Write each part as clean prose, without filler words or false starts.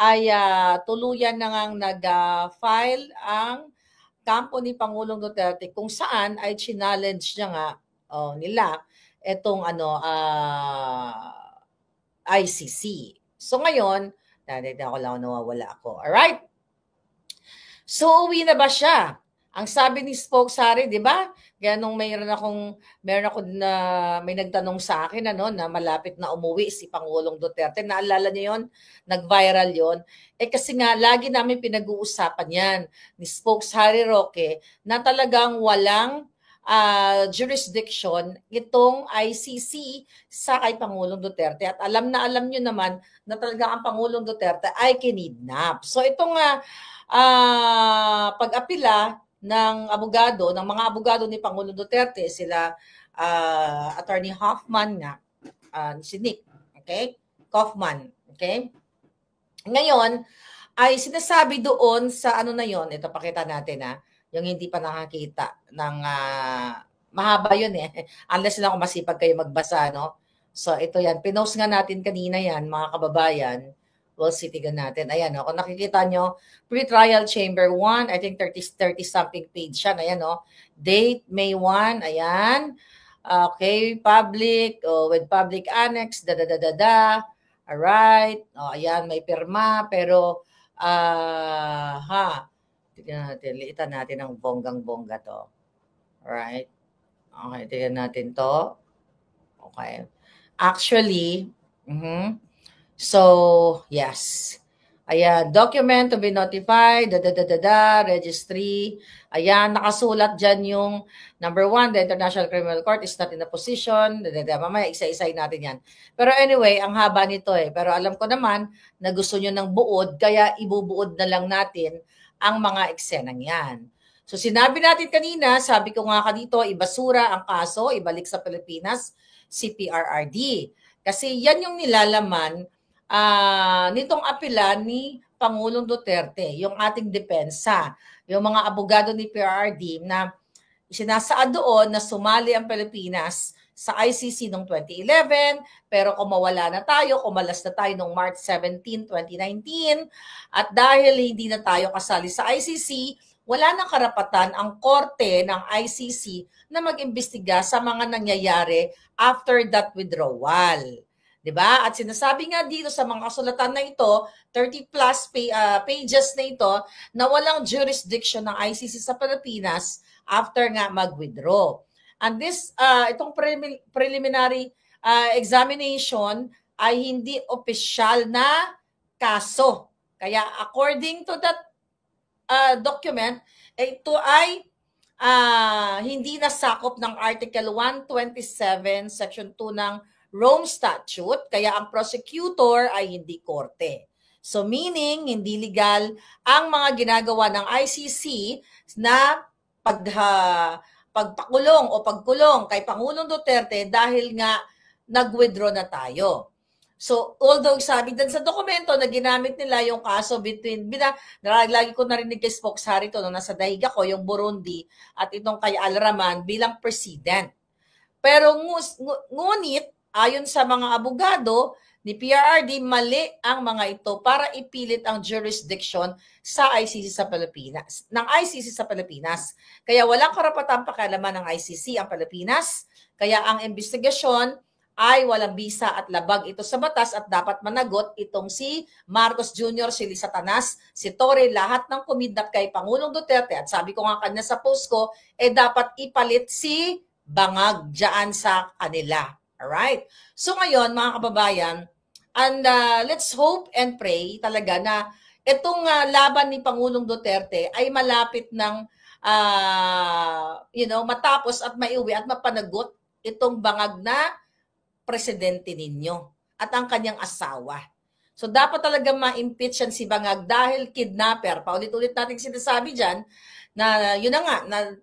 ay tuluyan na ngang nag-file ang kampo ni Pangulong Duterte kung saan ay challenge niya nga nila itong ICC. So ngayon, dito ako lang nawawala ako. Alright? So uwi na ba siya? Ang sabi ni Spokesari, 'di ba? Kaya nung meron ako na may nagtanong sa akin na malapit na umuwi si Pangulong Duterte. Naalala niyo 'yon? Nag-viral 'yon. Kasi nga lagi namin pinag-uusapan 'yan ni Spokesari Roque na talagang walang jurisdiction itong ICC sa kay Pangulong Duterte. At alam niyo naman na talaga ang Pangulong Duterte ay kinidnap. So itong pag-apila ng mga abogado ni Pangulong Duterte, sila Attorney Hoffman nga, si Nick, okay? Kaufman, okay? Ngayon, ay sinasabi doon sa na yon, ito pakita natin yung hindi pa nakakita ng mahaba yun unless lang kung masipag kayo magbasa, no? So ito yan, pinost nga natin kanina yan, mga kababayan. We'll see, tignan natin. Ayan, kung nakikita nyo, pre-trial chamber 1, I think 30-something page siya. Ayan, date, May 1, ayan. Okay, public, with public annex, Alright, ayan, may pirma, pero, tignan natin, liitan natin ang bonggang-bongga to. Alright, okay, tignan natin to. Okay, actually, so, yes. Ayan, document to be notified, registry. Ayan, nakasulat dyan yung number 1, the International Criminal Court is not in a position. Mamaya, isa-isay natin yan. Pero anyway, ang haba nito Pero alam ko naman na gusto nyo ng buod, kaya ibubuod na lang natin ang mga eksenang yan. So sinabi natin kanina, sabi ko nga dito, ibasura ang kaso, ibalik sa Pilipinas, si PRRD. Kasi yan yung nilalaman nitong apela ni Pangulong Duterte, yung ating depensa, yung mga abogado ni PRRD na sinasaad doon na sumali ang Pilipinas sa ICC noong 2011, pero kumawala na tayo, kumalas na tayo noong March 17, 2019, at dahil hindi na tayo kasali sa ICC, wala nang karapatan ang korte ng ICC na mag-imbestiga sa mga nangyayari after that withdrawal. Diba? At sinasabi nga dito sa mga kasulatan na ito, 30 plus pages na ito, na walang jurisdiction ng ICC sa Pilipinas after nga mag-withdraw. And this, itong preliminary examination ay hindi opisyal na kaso. Kaya according to that document, ito ay hindi nasakop ng Article 127, Section 2 ng Rome Statute, kaya ang prosecutor ay hindi korte. So meaning, hindi legal ang mga ginagawa ng ICC na pagpakulong o pagkulong kay Pangulong Duterte dahil nga nag-withdraw na tayo. So, although sabi din sa dokumento na ginamit nila yung kaso between, lagi ko narinig kay Spokesari to, nasa dahiga ko, yung Burundi at itong kay Alraman bilang precedent. Pero ngunit, ayon sa mga abogado ni PRRD, mali ang mga ito para ipilit ang jurisdiction sa ICC sa Pilipinas, ng ICC sa Pilipinas. Kaya walang karapatang pakialaman ng ICC ang Pilipinas, kaya ang investigasyon ay walang bisa at labag ito sa batas at dapat managot itong si Marcos Jr., si Lisa Tanas, si Torre, lahat ng kumidnap kay Pangulong Duterte. At sabi ko nga kanya sa post ko, dapat ipalit si Bangag dyan sa kanila. Alright? So ngayon, mga kababayan, and let's hope and pray talaga na itong laban ni Pangulong Duterte ay malapit ng matapos at maiuwi at mapanagot itong Bangag na presidente ninyo at ang kanyang asawa. So dapat talaga ma-impeach yan si Bangag dahil kidnapper. Paulit-ulit natin sinasabi dyan na yun na nga, na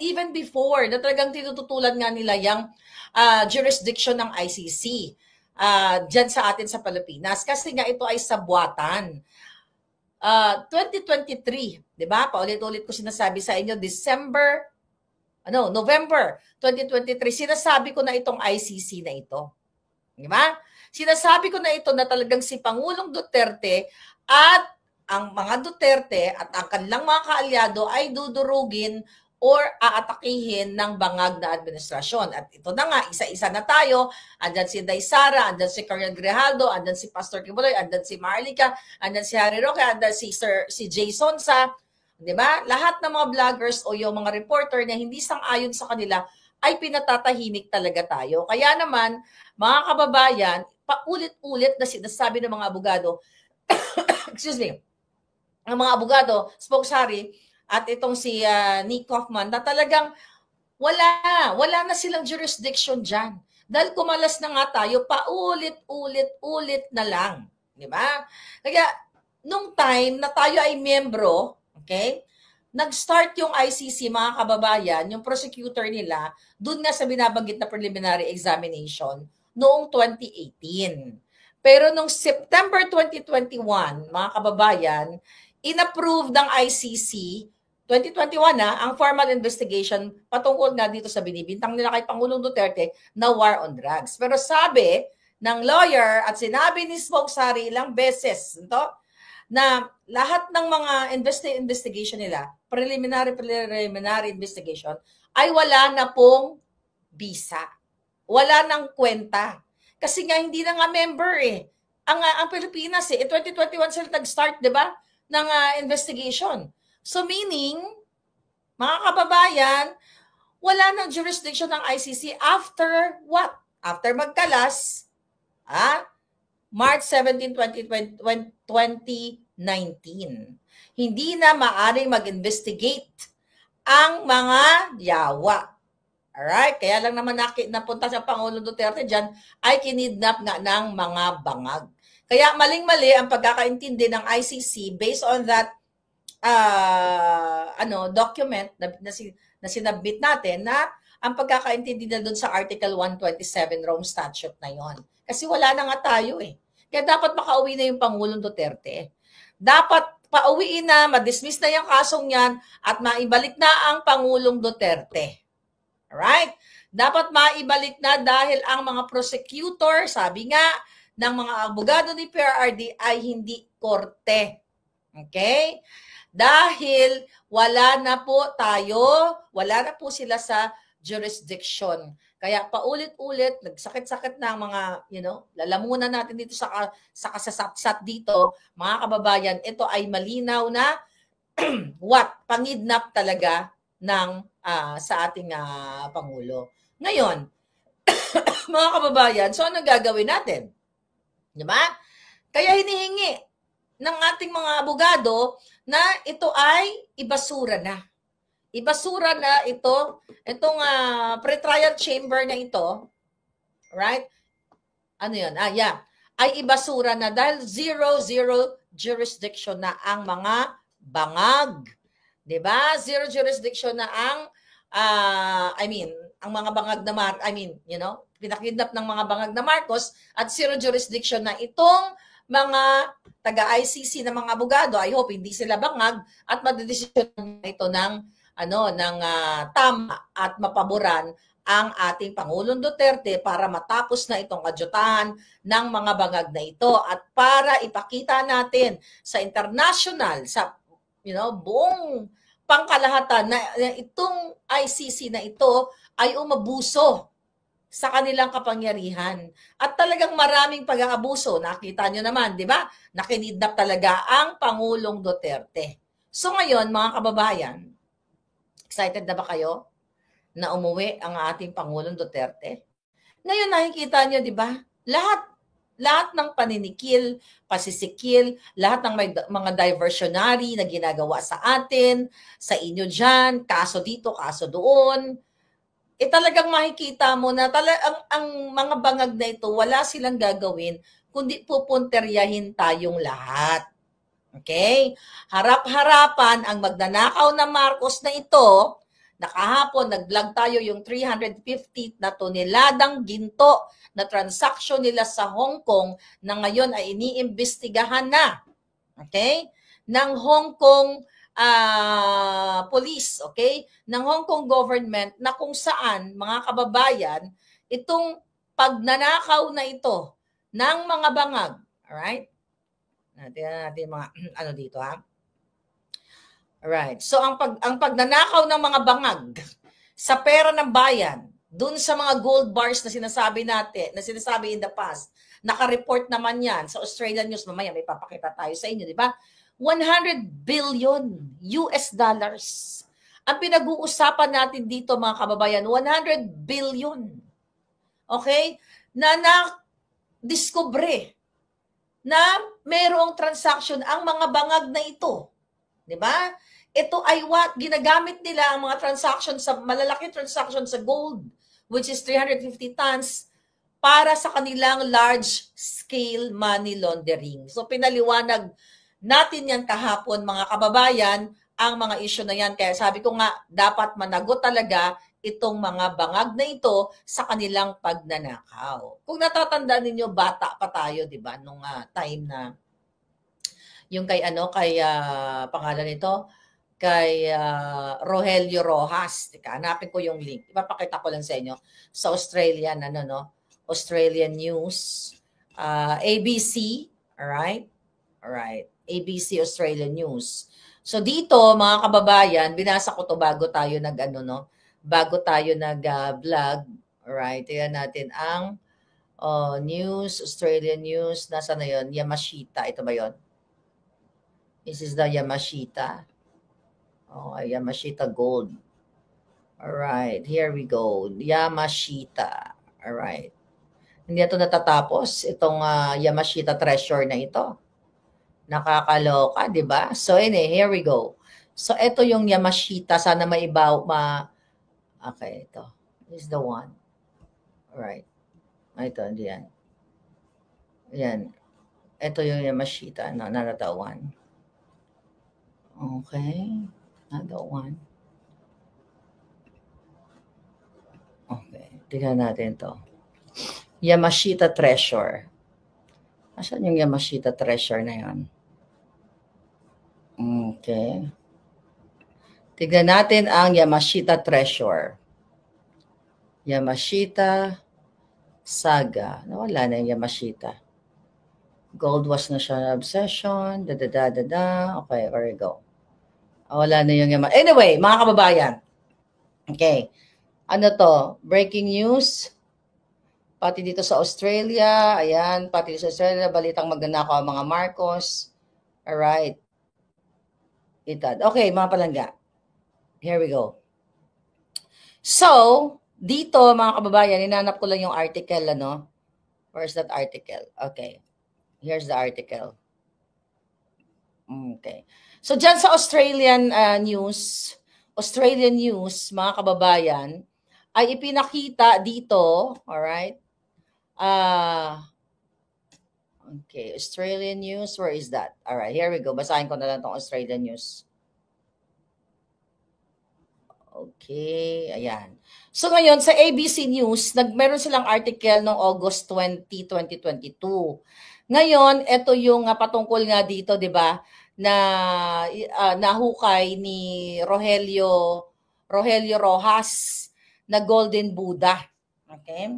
even before, na talagang tinututulan nga nila yung jurisdiction ng ICC dyan sa atin sa Pilipinas. Kasi nga ito ay sabuatan. 2023, di ba? Paulit-ulit ko sinasabi sa inyo, November 2023, sinasabi ko na itong ICC na ito. Di ba? Sinasabi ko na ito na talagang si Pangulong Duterte at ang mga Duterte at ang kanilang mga kaalyado ay dudurugin or aatakihin ng bangag na administrasyon. At ito na nga, isa-isa na tayo. Andyan si Day Sara, andyan si Cariel Grijaldo, andyan si Pastor Kibuloy, andyan si Marlica, andyan si Harry Roque, andyan si Jason Sa. Di ba? Lahat ng mga vloggers o yung mga reporter na hindi sang-ayon sa kanila ay pinatatahimik talaga tayo. Kaya naman, mga kababayan, paulit-ulit na sinasabi ng mga abogado, excuse me, ang mga abogado, spokesari, at itong si Nick Kaufman, na talagang wala na silang jurisdiction dyan. Dahil kumalas na nga tayo, paulit-ulit na lang. Di ba? Kaya, nung time na tayo ay miyembro, okay, nag-start yung ICC, mga kababayan, yung prosecutor nila, dun nga sa binabanggit na preliminary examination, noong 2018. Pero nung September 2021, mga kababayan, inapprove ng ICC 2021 ang formal investigation patungkol nga dito sa binibintang nila kay Pangulong Duterte na war on drugs. Pero sabi ng lawyer at sinabi ni Spokesari ilang beses na lahat ng mga investigation nila, preliminary investigation, ay wala na pong visa. Wala nang kwenta. Kasi nga hindi na nga member eh. Ang Pilipinas 2021 sila nag-start, 'di ba, ng investigation. So meaning, mga kababayan, wala nang jurisdiction ng ICC after what? After magkalas, March 17, 2019. Hindi na maaring mag-investigate ang mga yawa. Alright? Kaya lang naman napunta sa Pangulong Duterte dyan ay kinidnap nga ng mga bangag. Kaya maling-mali ang pagkakaintindi ng ICC based on that document na sinabit natin na ang pagkakaintindi na doon sa Article 127 Rome Statute na yon. Kasi wala na nga tayo eh. Kaya dapat makauwi na yung Pangulong Duterte. Dapat pauwiin na, madismiss na yung kasong yan at maibalik na ang Pangulong Duterte. Alright? Dapat maibalik na dahil ang mga prosecutor, sabi nga, ng mga abogado ni PRRD ay hindi korte. Okay? Dahil wala na po sila sa jurisdiction. Kaya paulit-ulit, nagsakit-sakit na ang mga, lalamunan natin dito sa kasasat-sat dito, mga kababayan, ito ay malinaw na pangidnap talaga ng sa ating Pangulo. Ngayon, mga kababayan, so ano gagawin natin? Diba? Kaya hinihingi ng ating mga abogado na ito ay ibasura na. Ibasura na itong pretrial chamber na ito, right? Ano yun? Ay ibasura na dahil zero jurisdiction na ang mga bangag. Diba? Zero jurisdiction na ang ang mga bangag na pinakidnap ng mga bangag na Marcos at zero jurisdiction na itong mga taga-ICC na mga abogado. I hope hindi sila bangag at madedesisyon ito ng tama at mapaboran ang ating Pangulong Duterte para matapos na itong adyutahan ng mga bangag na ito at para ipakita natin sa international, sa buong pangkalahatan na itong ICC na ito ay umabuso sa kanilang kapangyarihan. At talagang maraming pag-aabuso. Nakita nyo naman, di ba? Nakinidnap talaga ang Pangulong Duterte. So ngayon, mga kababayan, excited na ba kayo na umuwi ang ating Pangulong Duterte? Ngayon nakikita nyo, di ba? Lahat ng paninikil, pasisikil, lahat ng mga diversionary na ginagawa sa atin, sa inyo dyan, kaso dito, kaso doon, talagang makikita mo na ang mga bangag na ito, wala silang gagawin, kundi pupunteryahin tayong lahat. Okay? Harap-harapan ang magnanakaw na Marcos na ito, nakahapon, nag-vlog tayo yung 350 na toneladang ginto na transaksyon nila sa Hong Kong na ngayon ay iniimbestigahan na. Okay? Ng Hong Kong police, okay? Ng Hong Kong government na kung saan, mga kababayan, itong pagnanakaw na ito ng mga bangag, alright? Tingnan natin mga ano dito ha. Alright. So ang pagnanakaw ng mga bangag sa pera ng bayan, dun sa mga gold bars na sinasabi natin, na sinasabi in the past, naka-report naman yan sa Australian News, mamaya may papakita tayo sa inyo, di ba? 100 billion US dollars. Ang pinag-uusapan natin dito mga kababayan, 100 billion. Okay? Na na-discover na mayroong transaction ang mga bangag na ito. Di ba? Ito ay what? Ginagamit nila ang mga transaction sa malalaki transaction sa gold, which is 350 tons, para sa kanilang large-scale money laundering. So pinaliwanag natin yan kahapon mga kababayan, ang mga issue na yan. Kaya sabi ko nga, dapat managot talaga itong mga bangag na ito sa kanilang pagnanakaw. Kung natatandaan ninyo, bata pa tayo, di ba? Nung time na yung kay pangalan nito, kay Rogelio Rojas. Teka, hanapin ko yung link. Ipapakita ko lang sa inyo sa Australian Australian News, ABC, all right, ABC Australian News. So dito mga kababayan, binasa ko to bago tayo bago tayo nag-vlog. Alright, tingnan natin ang news, Australian News. Nasa na yun? Yamashita. Ito ba yun? This is the Yamashita. Oh, Yamashita Gold. Alright, here we go. Yamashita. Alright. Hindi ito natatapos, itong Yamashita Treasure na ito. Nakakaloka, di ba? So, here we go. So, ito yung Yamashita. Sana okay, ito. This is the one. Alright. Ito, hindi yan. Yan. Ito yung Yamashita. No, another one. Okay. Another one. Okay. Tingnan natin to. Yamashita Treasure. Asan yung Yamashita Treasure na yan? Okay. Tignan natin ang Yamashita Treasure. Yamashita Saga. Nawala na yung Yamashita. Gold was national obsession. Okay, there we go. Wala na yung Yamashita. Anyway, mga kababayan. Okay. Ano to? Breaking news. Pati dito sa Australia. Ayan, pati dito sa Australia. Balitang magnanakaw ang mga Marcos. Alright. Okay, mga palangga. Here we go. So, dito mga kababayan, hinanap ko lang yung article, Where's that article? Okay. Here's the article. Okay. So, dyan sa Australian news, mga kababayan, ay ipinakita dito, alright? Okay, Australian news, where is that? Alright, here we go. Basahin ko na lang itong Australian news. Okay, ayan. So ngayon, sa ABC News, meron silang article noong August 20, 2022. Ngayon, ito yung patungkol nga dito, di ba, na nahukay ni Rogelio Rojas na Golden Buddha. Okay?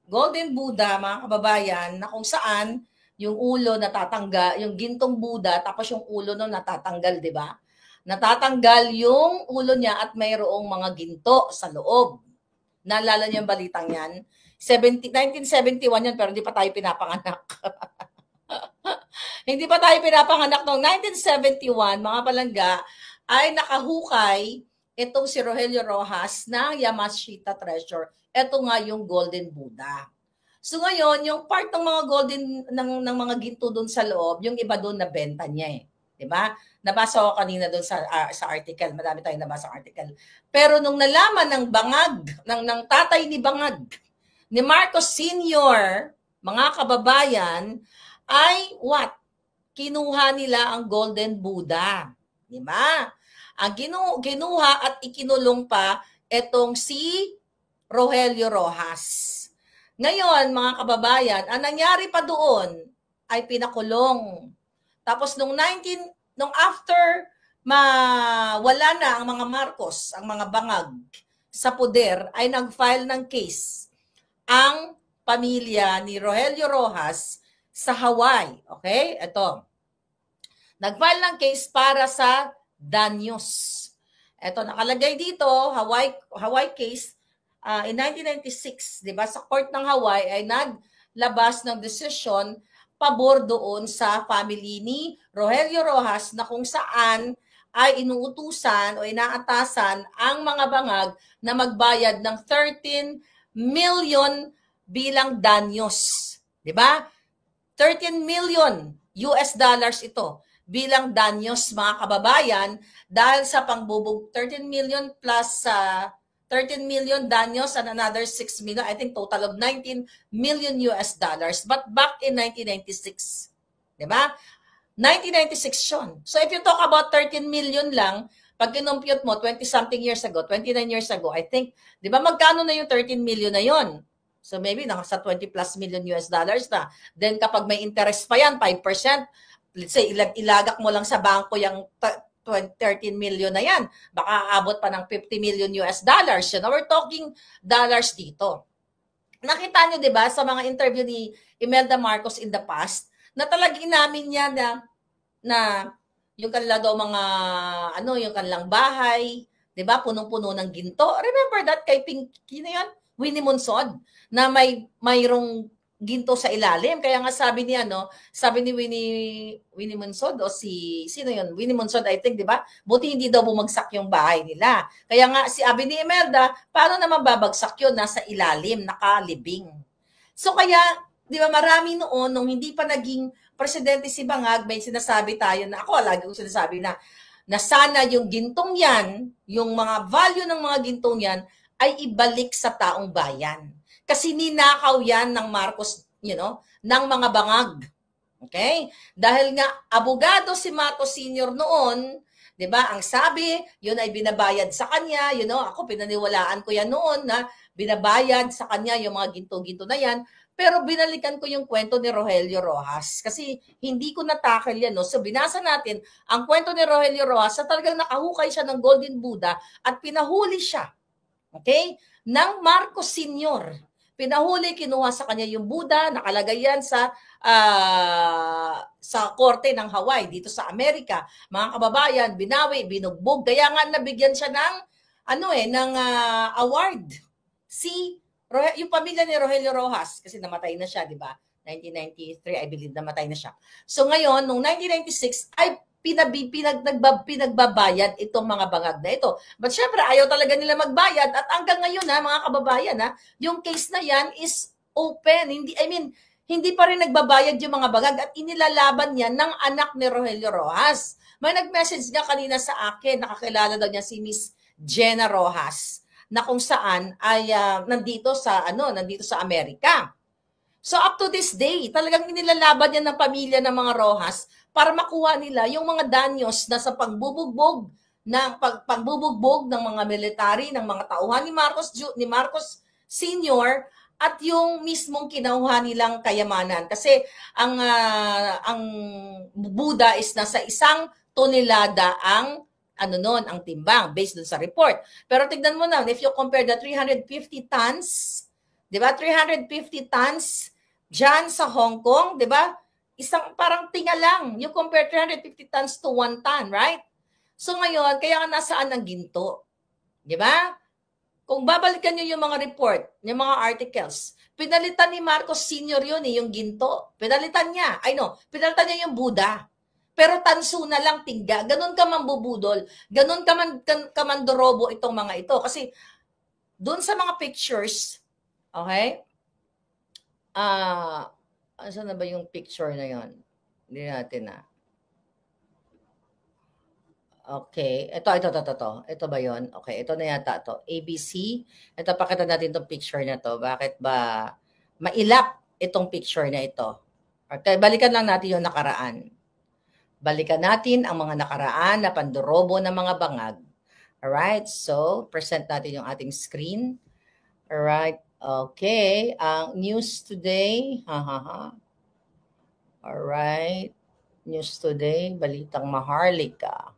Golden Buddha, mga kababayan, na kung saan yung ulo natatanggal, yung gintong Buddha, tapos yung ulo no natatanggal, di ba? Natatanggal yung ulo niya at mayroong mga ginto sa loob. Naalala niyo yung balitang yan? 1971 yan, pero hindi pa tayo pinapanganak. Hindi pa tayo pinapanganak noong 1971, mga palangga, ay nakahukay itong si Rogelio Rojas ng Yamashita Treasure. Ito nga yung Golden Buddha. So ngayon, yung part ng mga golden ng mga ginto doon sa loob, yung iba doon na benta niya eh. 'Di ba? Nabasa ko kanina doon sa article, madami tayong nabasa article. Pero nung nalaman ng bangag, ng tatay ni bangag, ni Marcos Sr., mga kababayan, ay what? Kinuha nila ang Golden Buddha. 'Di ba? Ang kinuha at ikinulong pa etong si Rogelio Rojas. Ngayon, mga kababayan, ang nangyari pa doon ay pinakulong. Tapos nung after wala na ang mga Marcos, ang mga bangag sa poder, ay nag-file ng case ang pamilya ni Rogelio Rojas sa Hawaii. Okay? Ito. Nag-file ng case para sa danyos. Ito, nakalagay dito, Hawaii case, in 1996, di ba, sa court ng Hawaii ay naglabas ng desisyon pabor doon sa family ni Rogelio Rojas na kung saan ay inuutusan o inaatasan ang mga bangag na magbayad ng 13 million bilang danyos. Di ba? 13 million US dollars ito bilang danyos mga kababayan dahil sa pangbubog 13 million plus 13 million danyos and another 6 million, I think total of 19 million US dollars, but back in 1996, di ba? 1996 yun. So if you talk about 13 million lang, pag kinumpute mo 20 something years ago, 29 years ago, I think, di ba magkano na yung 13 million na yon? So maybe nasa 20 plus million US dollars na. Then kapag may interest pa yan, 5%, let's say ilagak mo lang sa bangko yung 13 million na yan, baka aabot pa ng 50 million US dollars. You know, we're talking dollars dito. Nakita nyo, di ba, sa mga interview ni Imelda Marcos in the past, na talagang inamin niya na yung kanila daw mga, yung kanilang bahay, di ba, punong-puno ng ginto. Remember that kay Pinky na yan? Winnie Monsod, na mayroong ginto sa ilalim. Kaya nga sabi ni Winnie Monsod o sino yun? Winnie Monsod, I think, di ba? Buti hindi daw bumagsak yung bahay nila. Kaya nga si Abi ni Imelda, paano naman babagsak yun? Nasa ilalim, nakalibing. So kaya, di ba, marami noon, nung hindi pa naging presidente si Bangag, may sinasabi tayo na, ako lagi kong sinasabi na sana yung gintong yan, yung mga value ng mga gintong yan, ay ibalik sa taong bayan. Kasi ninakaw yan ng Marcos, ng mga bangag. Okay? Dahil nga, abogado si Marcos Sr. noon, di ba, ang sabi, yun ay binabayad sa kanya, ako pinaniwalaan ko yan noon na binabayad sa kanya yung mga ginto-ginto na yan, pero binalikan ko yung kwento ni Rogelio Rojas kasi hindi ko natakil yan. No? So binasa natin ang kwento ni Rogelio Rojas sa talagang nakahukay siya ng Golden Buddha at pinahuli siya. Okay? Ng Marcos Sr. Pinahuli, kinuha sa kanya yung Buddha, nakalagay yan sa korte ng Hawaii dito sa Amerika. Mga kababayan, binawi, binugbog. Kaya nga nabigyan siya ng award. Yung pamilya ni Rogelio Rojas, kasi namatay na siya, di ba? 1993, I believe, namatay na siya. So ngayon, noong 1996, ay pinagbabayad itong mga bangag na ito. But syempre, ayaw talaga nila magbayad at hanggang ngayon, mga kababayan, yung case na yan is open. Hindi pa rin nagbabayad yung mga bangag at inilalaban yan ng anak ni Rogelio Rojas. May nag-message niya kanina sa akin, nakakilala daw niya si Miss Jenna Rojas, na kung saan ay nandito sa Amerika. So up to this day, talagang inilalaban yan ng pamilya ng mga Rojas para makuha nila yung mga danyos na sa pagbubugbog ng mga military, ng mga tauhan ni Marcos Sr. at yung mismong kinuha nilang kayamanan. Kasi ang Buddha is nasa 1 tonelada ang timbang based dun sa report. Pero tignan mo na, if you compare the 350 tons, di ba? 350 tons dyan sa Hong Kong, di ba? Isang parang tinga lang. You compare 350 tons to 1 ton, right? So ngayon, kaya nga nasaan ang ginto? Di ba? Kung babalikan nyo yung mga report, yung mga articles, pinalitan ni Marcos Sr. yun yung ginto. Pinalitan niya. Pinalitan niya yung Buddha. Pero tanso na lang tingga. Ganun ka mambubudol. Ganun ka mandorobo itong mga ito. Kasi doon sa mga pictures, okay? Saan na ba yung picture na yon? Hindi natin na. Okay. Ito. Ito ba yon? Okay. Ito na yata to. ABC. Ito, pakita natin itong picture na to. Bakit ba mailap itong picture na ito? Okay. Balikan lang natin yung nakaraan. Balikan natin ang mga nakaraan na pandorobo ng mga bangag. Alright, so present natin yung ating screen. Alright, okay. Ang news today. Alright, news today. Balitang Maharlika.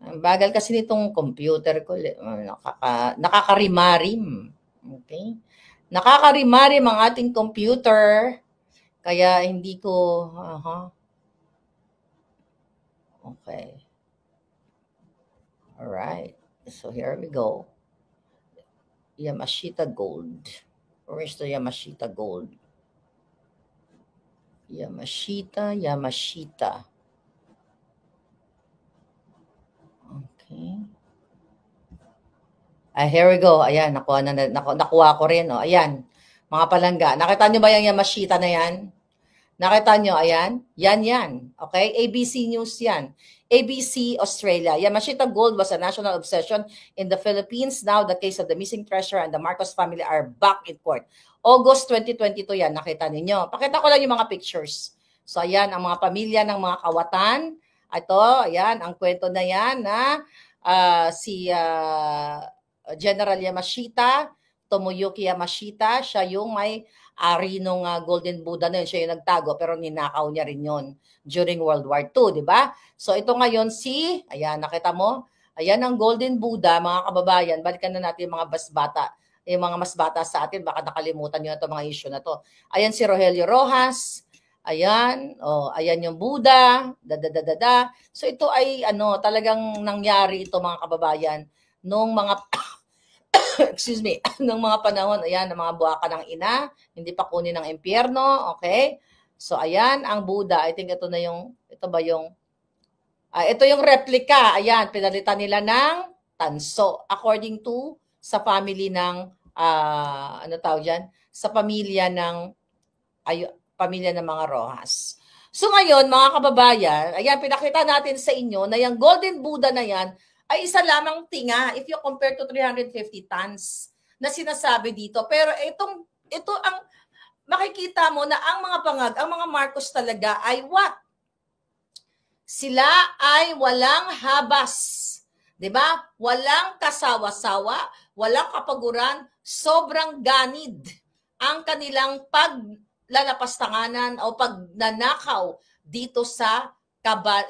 Ang bagal kasi nitong computer ko. Nakakarimarim. Okay. Nakakarimarim ang ating computer. Kaya hindi ko... Okay. All right. So here we go. Yamashita Gold. Where's the Yamashita Gold? Yamashita. Okay. Here we go. Ayan, nakuha ko rin. Oh. Ayan, mga palangga. Nakita nyo ba yung Yamashita na yan? Nakita nyo, ayan? Yan. Okay? ABC News yan. ABC Australia. Yamashita Gold was a national obsession in the Philippines. Now, the case of the missing treasure and the Marcos family are back in court. August 2022 yan, nakita ninyo. Pakita ko lang yung mga pictures. So, ayan, ang mga pamilya ng mga kawatan. Ito, ayan, ang kwento na yan na si General Yamashita, Tomoyuki Yamashita, siya yung may ari nung Golden Buddha na yun. Siya yung nagtago, pero ninakaw niya rin yun during World War II, di ba? So ito ngayon ayan, nakita mo? Ayan ang Golden Buddha, mga kababayan. Balikan na natin yung mga mas bata sa atin. Baka nakalimutan nyo na ito, mga issue na to. Ayan si Rogelio Rojas. Ayan, ayan yung Buddha. So ito ay talagang nangyari ito, mga kababayan, nung mga excuse me, ng mga panahon, ayan, ng mga buwaka ng ina, hindi pa kunin ng impyerno, okay? So, ayan, ang Buddha, I think ito yung replica, ayan, pinalitan nila ng tanso, according to, sa family ng, sa pamilya ng mga Rojas. So, ngayon, mga kababayan, ayan, pinakita natin sa inyo na yung Golden Buddha na yan, ay isa lamang tinga if you compare to 350 tons na sinasabi dito. Pero ito ang makikita mo na ang mga bangag, ang mga Marcos talaga ay what? Sila ay walang habas. 'Di ba? Walang kasawa-sawa, walang kapaguran, sobrang ganid ang kanilang paglalapastanganan o pagnanakaw dito sa kaban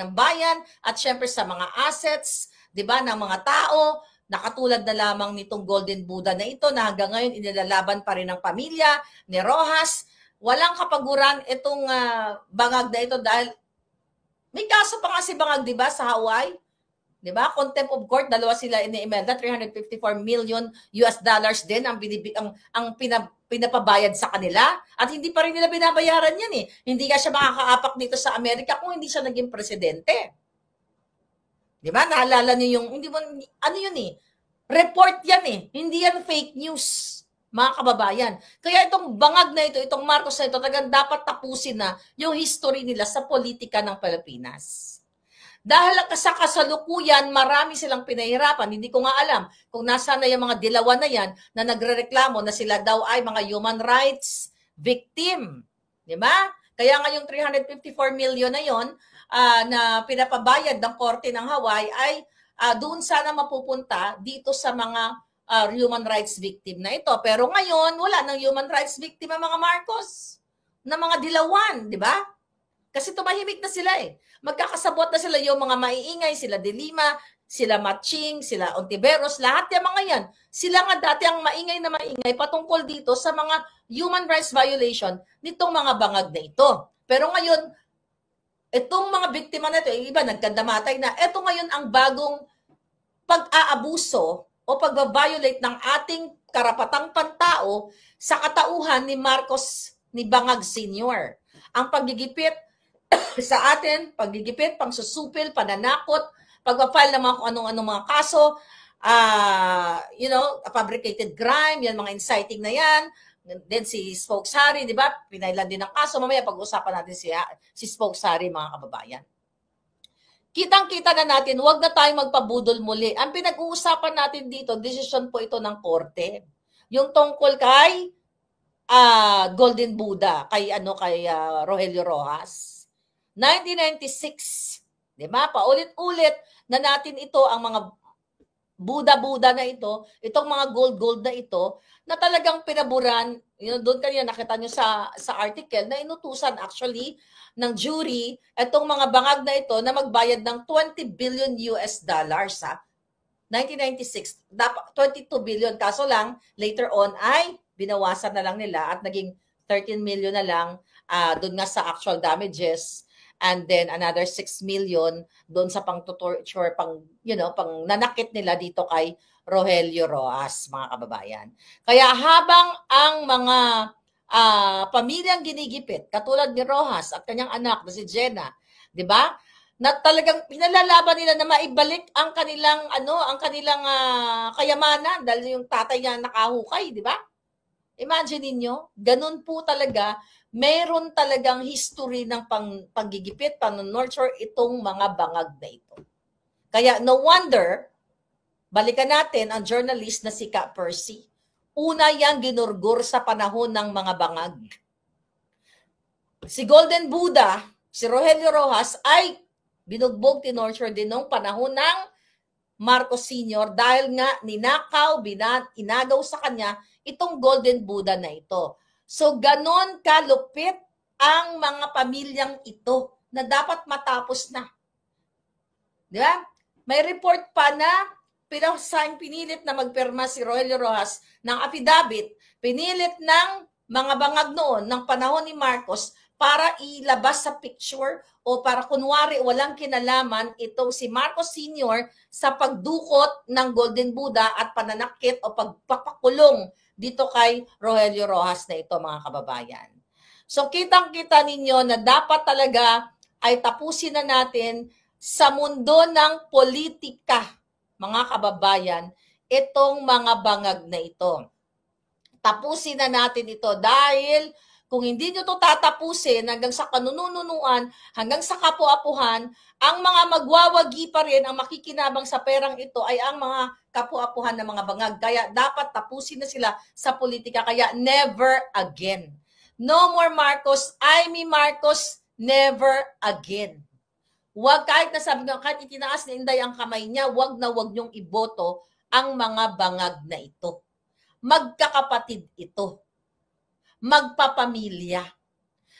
ng bayan at syempre sa mga assets, 'di ba, ng mga tao, nakatulad na lamang nitong Golden Buddha na ito na hanggang ngayon inilalaban pa rin ng pamilya ni Rojas. Walang kapaguran itong bangag na ito dahil may kaso pa nga si bangag, 'di ba, sa Hawaii? 'Di ba? Contempt of court, dalawa sila iniimenda, $354 million din ang pinapabayad sa kanila at hindi pa rin nila binabayaran yan eh. Hindi ka siya makakaapak dito sa Amerika kung hindi siya naging presidente. Di ba? Naalala niyo yung, yun eh, report yan eh. Hindi yan fake news, mga kababayan. Kaya itong bangag na ito, itong Marcos na ito, talagang dapat tapusin na yung history nila sa politika ng Pilipinas. Dahil sa kasalukuyan, marami silang pinahirapan. Hindi ko nga alam kung nasaan na yung mga dilawan na yan na nagrereklamo na sila daw ay mga human rights victim. Di ba? Kaya nga yung 354 million na yon na pinapabayad ng korte ng Hawaii ay doon sana mapupunta dito sa mga human rights victim na ito. Pero ngayon, wala nang human rights victim ang mga Marcos na mga dilawan. Di ba? Kasi tumahimik na sila eh. Magkakasabot na sila yung mga maiingay, sila De Lima, sila Matching, sila Ontiveros, lahat yung mga yan. Sila nga dati ang maingay na maingay patungkol dito sa mga human rights violation nitong mga bangag na ito. Pero ngayon, itong mga biktima na ito, iba nagkandamatay na, ito ngayon ang bagong pag-aabuso o pag-violate ng ating karapatang pantao sa katauhan ni Marcos ni Bangag Sr. Ang paggigipit sa atin, paggigipit, pangsusupil, pananakot, pagpapile ng mga kung anong mga kaso, fabricated crime, yan mga inciting na yan. Then si Spokes Harry, di ba? Pinailan din ng kaso. Mamaya pag-usapan natin si Spokes Harry, mga kababayan. Kitang-kita na natin, huwag na tayong magpabudol muli. Ang pinag-uusapan natin dito, decision po ito ng korte. Yung tungkol kay Golden Buddha, kay Rogelio Rojas. 1996, di ba? Paulit-ulit na natin ito, ang mga Buddha na ito, itong mga gold na ito, na talagang pinaburan, doon kanina nakita nyo sa article, na inutusan actually ng jury, itong mga bangag na ito na magbayad ng $20 billion 1996, dapat 22 billion. Kaso lang, later on ay binawasan na lang nila at naging 13 million na lang doon nga sa actual damages. and then another 6 million doon sa pang-torture, pang nanakit nila dito kay Rogelio Rojas, mga kababayan. Kaya habang ang mga pamilyang ginigipit, katulad ni Rojas at kanyang anak na si Jenna, 'di ba? Na talagang pinalalaban nila na maibalik ang kanilang kayamanan dahil yung tatay niya nakahukay, 'di ba? Imagine niyo, ganun po talaga, meron talagang history ng panggigipit, panon-nurture itong mga bangag na ito. Kaya no wonder, balikan natin ang journalist na si Ka Percy. Una yang ginurgur sa panahon ng mga bangag. Si Golden Buddha, si Rogelio Rojas ay binugbog, tinorture din nung panahon ng Marcos Sr. dahil nga ninakaw, inagaw sa kanya itong Golden Buddha na ito. So ganon kalupit ang mga pamilyang ito na dapat matapos na. Di ba? May report pa na pinilit na magpirma si Rogelio Rojas ng affidavit, pinilit ng mga bangag noon ng panahon ni Marcos para ilabas sa picture o para kunwari walang kinalaman itong si Marcos Sr. sa pagdukot ng Golden Buddha at pananakit o pagpapakulong dito kay Rogelio Rojas na ito, mga kababayan. So kitang-kita ninyo na dapat talaga ay tapusin na natin sa mundo ng politika, mga kababayan, itong mga bangag na ito. Tapusin na natin ito dahil kung hindi nyo ito tatapusin hanggang sa kanununuan, hanggang sa kapu-apuhan, ang mga magwawagi pa rin, ang makikinabang sa perang ito ay ang mga kapu-apuhan ng mga bangag. Kaya dapat tapusin na sila sa politika. Kaya never again. No more Marcos. Marcos, never again. Huwag, kahit nasabi nga, kahit itinaas ni Inday ang kamay niya, huwag na huwag niyong iboto ang mga bangag na ito. Magkakapatid ito. Magpapamilya.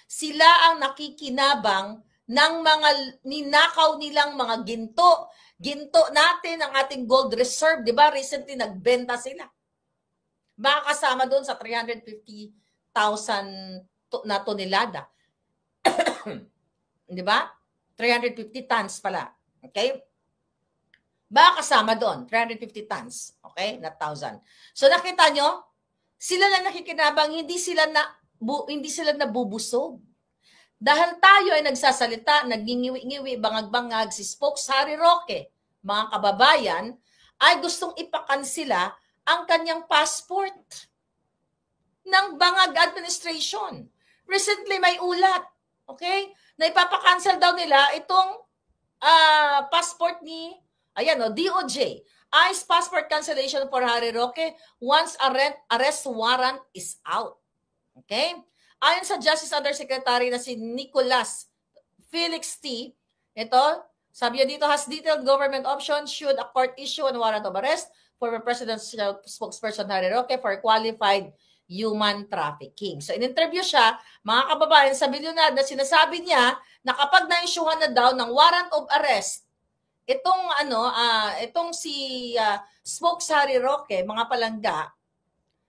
Sila ang nakikinabang ng mga ninakaw nilang mga ginto. Ginto natin ang ating gold reserve, di ba? Recently nagbenta sila. Baka kasama doon sa 350,000 na tonelada. Di ba? 350 tons pala. Okay? Baka kasama doon, 350 tons. Okay? Not 1,000. So nakita nyo, sila lang nakikinabang, hindi sila nabubusog. Dahil tayo ay nagsasalita, nagingiwi-ngiwi, bangag-bangag, si Spokes Harry Roque, mga kababayan, ay gustong ipakansila ang kanyang passport ng bangag administration. Recently may ulat, okay? Na ipapakancel daw nila itong passport ni, DOJ. ICE passport cancellation for Harry Roque once arrest warrant is out. Okay? Ayon sa Justice Undersecretary na si Nicolas Felix T., ito, sabi niya dito, has detailed government options should a court issue a warrant of arrest for presidential spokesperson Harry Roque for qualified human trafficking. So, in-interview siya, mga kababayan, sa bilyonad na sinasabi niya na kapag na-issuehan na daw ng warrant of arrest, itong si Spokes Harry Roque, mga palangga,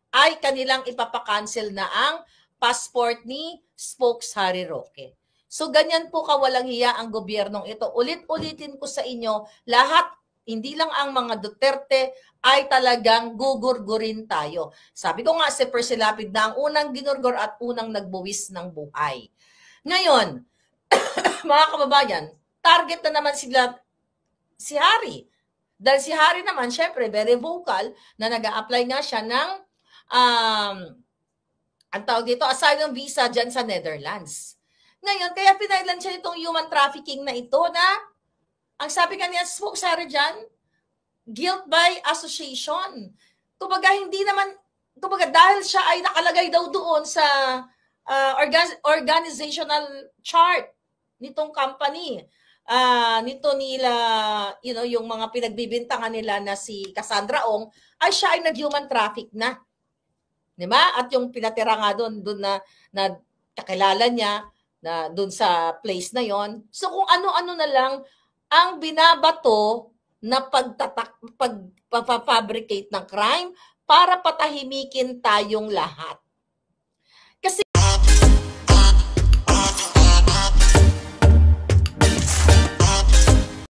ay kanilang ipapakancel na ang passport ni Spokes Harry Roque. So ganyan po kawalang hiya ang gobyernong ito. Ulit-ulitin ko sa inyo, lahat, hindi lang ang mga Duterte, ay talagang gugurgurin tayo. Sabi ko nga, si Percy Lapid na ang unang ginurgur at unang nagbuwis ng buhay. Ngayon, mga kababayan, target na naman sila si Harry. Dahil si Harry naman, syempre, very vocal na nag-a-apply nga siya ng ang tawag dito, asylum visa dyan sa Netherlands. Ngayon, kaya pinailan siya itong human trafficking na ito na, ang sabi kanina, Spokes Harry dyan, guilt by association. Kumbaga dahil siya ay nakalagay daw doon sa organizational chart nitong company, nito nila, yung mga pinagbibintangan nila na si Cassandra Ong, ay siya ay nag-human traffic na. Diba? At yung pinatira nga doon na kakilala niya, na doon sa place na yon. So kung ano-ano na lang ang binabato na pagpapabricate ng crime para patahimikin tayong lahat.